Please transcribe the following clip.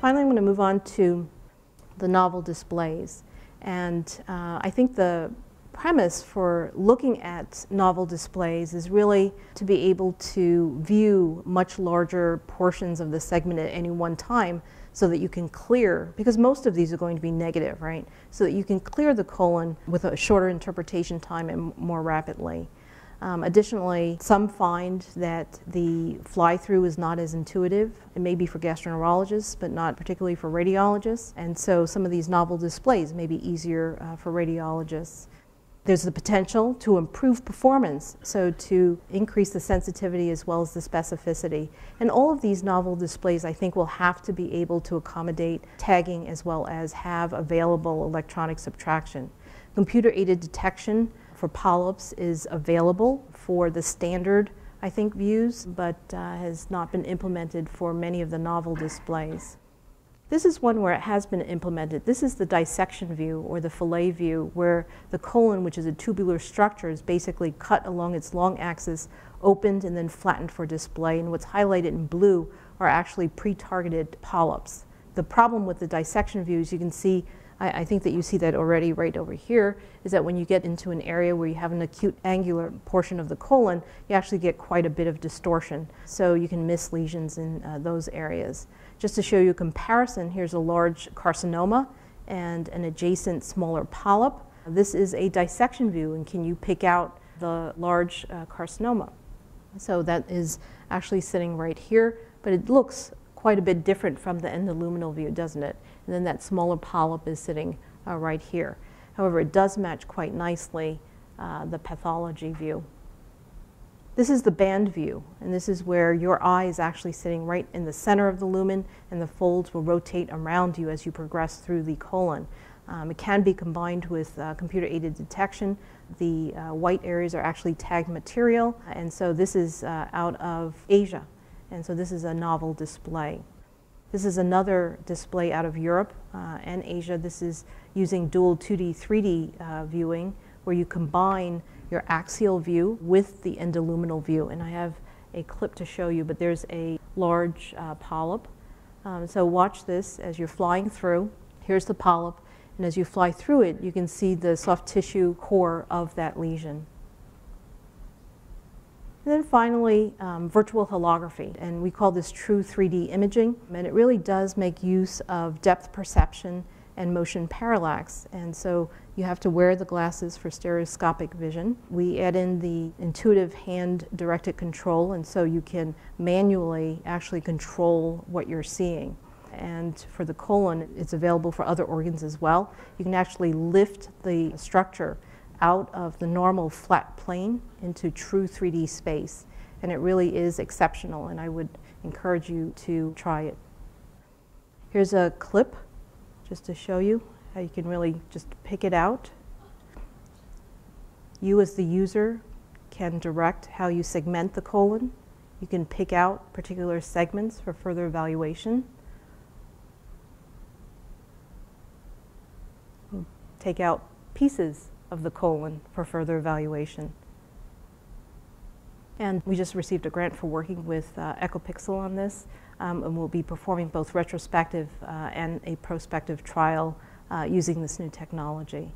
Finally, I'm going to move on to the novel displays. And I think the premise for looking at novel displays is really to be able to view much larger portions of the segment at any one time so that you can clear, because most of these are going to be negative, right? So that you can clear the colon with a shorter interpretation time and more rapidly. Additionally, some find that the fly-through is not as intuitive. It may be for gastroenterologists, but not particularly for radiologists. And so some of these novel displays may be easier for radiologists. There's the potential to improve performance, so to increase the sensitivity as well as the specificity. And all of these novel displays, I think, will have to be able to accommodate tagging as well as have available electronic subtraction. Computer-aided detection for polyps is available for the standard, I think, views, but has not been implemented for many of the novel displays. This is one where it has been implemented. This is the dissection view, or the fillet view, where the colon, which is a tubular structure, is basically cut along its long axis, opened and then flattened for display. And what's highlighted in blue are actually pre-targeted polyps. The problem with the dissection view is you can see, I think that you see that already right over here, is that when you get into an area where you have an acute angular portion of the colon, you actually get quite a bit of distortion. So you can miss lesions in those areas. Just to show you a comparison, here's a large carcinoma and an adjacent smaller polyp. This is a dissection view, and can you pick out the large carcinoma? So that is actually sitting right here, but it looks quite a bit different from the endoluminal view, doesn't it? And then that smaller polyp is sitting right here. However, it does match quite nicely the pathology view. This is the band view, and this is where your eye is actually sitting right in the center of the lumen, and the folds will rotate around you as you progress through the colon. It can be combined with computer-aided detection. The white areas are actually tagged material, and so this is out of Asia, and so this is a novel display. This is another display out of Europe and Asia. This is using dual 2D, 3D viewing, where you combine your axial view with the endoluminal view. And I have a clip to show you, but there's a large polyp. So watch this as you're flying through. Here's the polyp, and as you fly through it, you can see the soft tissue core of that lesion. And then finally, virtual holography, and we call this true 3D imaging, and it really does make use of depth perception and motion parallax, and so you have to wear the glasses for stereoscopic vision. We add in the intuitive hand-directed control, and so you can manually actually control what you're seeing. And for the colon, it's available for other organs as well. You can actually lift the structure out of the normal flat plane into true 3D space, and it really is exceptional, and I would encourage you to try it. Here's a clip just to show you how you can really just pick it out. You as the user can direct how you segment the colon. You can pick out particular segments for further evaluation. Take out pieces of the colon for further evaluation. And we just received a grant for working with EchoPixel on this, and we'll be performing both retrospective and a prospective trial using this new technology.